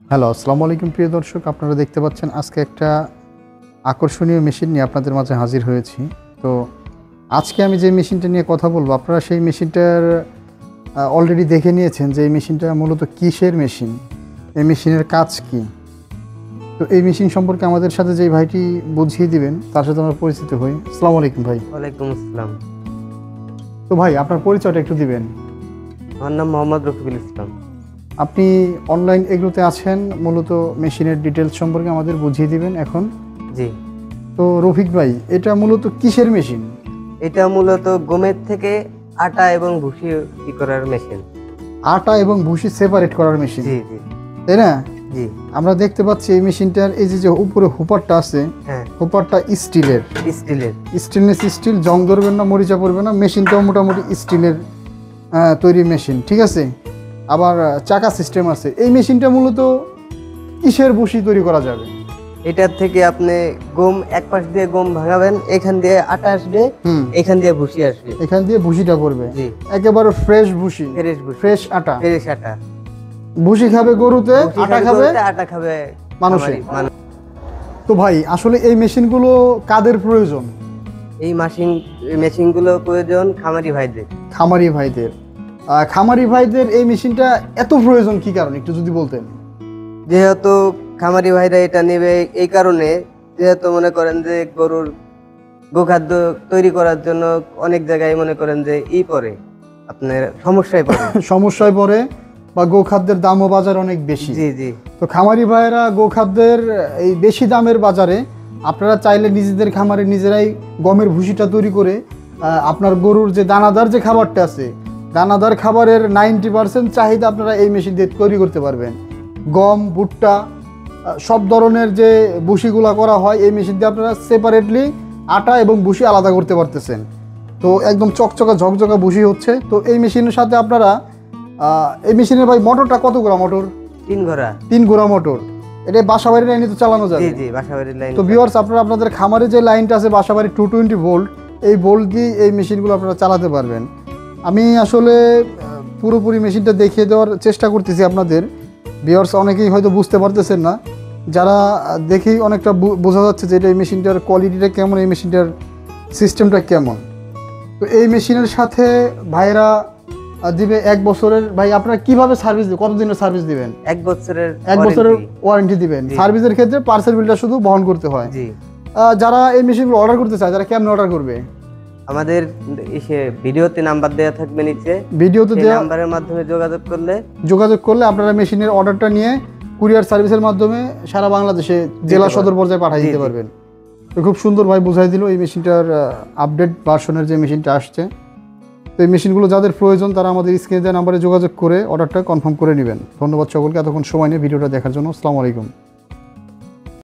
Hello, আসসালামু আলাইকুম প্রিয় দর্শক। আপনারা দেখতে পাচ্ছেন আজকে একটা আকর্ষণীয় মেশিন নিয়ে আপনাদের মাঝে হাজির হয়েছি। তো আজকে আমি যে মেশিনটা নিয়ে কথা বলবো, আপনারা সেই মেশিনটার অলরেডি দেখে নিয়েছেন যে এই মেশিনটা মূলত কিসের মেশিন, এই মেশিনের কাজ কি। তো এই মেশিন সম্পর্কে আমাদের সাথে যে ভাইটি বুঝিয়ে দিবেন তার সাথে আমরা পরিচিত হই। আসসালামু আলাইকুম ভাই। ওয়ালাইকুম আসসালাম। তো ভাই, আপনার পরিচয়টা একটু দিবেন। আমার নাম মোহাম্মদ রফিকুল ইসলাম। আপনি অনলাইন এগুলোতে আছেন, মূলত মেশিনের ডিটেলস সম্পর্কে আমাদের বুঝিয়ে দিবেন এখন। জি, তো রফিক ভাই, এটা মূলত কিসের মেশিন? এটা মূলত গমের থেকে আটা এবং ভুসি করার মেশিন। আটা এবং ভুসি সেপারেট করার মেশিন, জি জি তাই না? জি, আমরা দেখতে পাচ্ছি এই মেশিনটার এই যে উপরে হুপারটা আছে, হ্যাঁ, হুপারটা স্টিলের, স্টিলের। স্টেনলেস স্টিল, জং ধরবে না, মরিচা পড়বে না। মেশিনটাও মোটামুটি স্টিলের তৈরি মেশিন, ঠিক আছে। আবার চাকা সিস্টেম আছে। এই মেশিনটা মূলত কিসের ভুসি তৈরি করা যাবে? এটার থেকে আপনি গম এক পাশ দিয়ে গম ভাঙাবেন, এখান দিয়ে আটা আসবে, এখান দিয়ে ভুসি আসবে, এখান দিয়ে ভুসিটা করবে। জি, একেবারে ফ্রেশ ভুসি, ফ্রেশ ভুসি, ফ্রেশ আটা। ফ্রেশ আটা। ভুসি খাবে গরুতে, ভুসি আটা খাবে খাবে গরুতে, আটা খাবে মানুষে। মানুষ। তো ভাই, আসলে এই মেশিনগুলো কাদের প্রয়োজন? এই মেশিনগুলো প্রয়োজন খামারি ভাইদের। খামারি ভাইদের। খামারি ভাইদের এই মেশিনটা এত প্রয়োজন কি কারণ, একটু যদি বলতেন। যেহেতু খামারি ভাইরা এটা নেবে এই কারণে, যেহেতু মনে করেন যে গরুর গোখাদ্য তৈরি করার জন্য অনেক জায়গায় মনে করেন যে পড়ে, আপনার সমস্যায় পড়ে। সমস্যায় পড়ে, বা গোখাদ্যের দামও বাজার অনেক বেশি। জি জি, তো খামারি ভাইয়েরা গোখাদ্যের এই বেশি দামের বাজারে আপনারা চাইলে নিজেদের খামারে নিজেরাই গমের ভুসিটা তৈরি করে আপনার গরুর যে দানাদার যে খাবারটা আছে, দানাদার খাবারের 90% চাহিদা আপনারা এই মেশিন দিয়ে তৈরি করতে পারবেন। গম, ভুট্টা, সব ধরনের যে ভুসিগুলা করা হয় এই মেশিন দিয়ে আপনারা সেপারেটলি আটা এবং ভুসি আলাদা করতে পারতেছেন। তো একদম চকচকা ঝকঝকা ভুসি হচ্ছে। তো এই মেশিনের সাথে আপনারা এই মেশিনের ভাই মোটরটা কত গোড়া মোটর? 3 ঘোড়া। 3 গোড়া মোটর। এটা বাসাবাড়ির লাইনে তো চালানো যাবে। জি জি, বাসাবাড়ির লাইন। তো ভিউয়ার্স, আপনারা আপনাদের খামারে যে লাইনটা আছে বাসাবাড়ি 220 ভোল্ট, এই ভোল্ট দিয়ে এই মেশিনগুলো আপনারা চালাতে পারবেন। আমি আসলে পুরোপুরি মেশিনটা দেখিয়ে দেওয়ার চেষ্টা করতেছি আপনাদের। ভিউয়ার্স অনেকেই হয়তো বুঝতে পারতেছেন না, যারা দেখেই অনেকটা বোঝা যাচ্ছে যে এই মেশিনটার কোয়ালিটিটা কেমন, এই মেশিনটার সিস্টেমটা কেমন। তো এই মেশিনের সাথে ভাইরা দিবে 1 বছরের। ভাই, আপনারা কিভাবে সার্ভিস দিবেন, কতদিনের সার্ভিস দিবেন? 1 বছরের 1 বছরের ওয়ারেন্টি দিবেন। সার্ভিসের ক্ষেত্রে পার্সেল বিলটা শুধু বহন করতে হয়। জি, যারা এই মেশিনগুলো অর্ডার করতে চায়, যারা কেমন অর্ডার করবে? আমাদের ভিডিওতে নাম্বার দেওয়া থাকবে নিচে, ভিডিওতে দেওয়া নাম্বারের মাধ্যমে যোগাযোগ করলে আপনারা মেশিনের অর্ডারটা নিয়ে কুরিয়ার সার্ভিসের মাধ্যমে সারা বাংলাদেশে জেলা সদর পর্যায়ে পাঠিয়ে দিতে পারবেন। তো খুব সুন্দর ভাই বুঝাই দিল এই মেশিনটার আপডেট ভার্সনের যে মেশিনটা আসছে। তো এই মেশিনগুলো যাদের প্রয়োজন তারা আমাদের স্ক্রিনে দেওয়া নাম্বারে যোগাযোগ করে অর্ডারটা কনফার্ম করে নেবেন। ধন্যবাদ সকলকে এতক্ষণ সময় নিয়ে ভিডিওটা দেখার জন্য। আসসালামু আলাইকুম।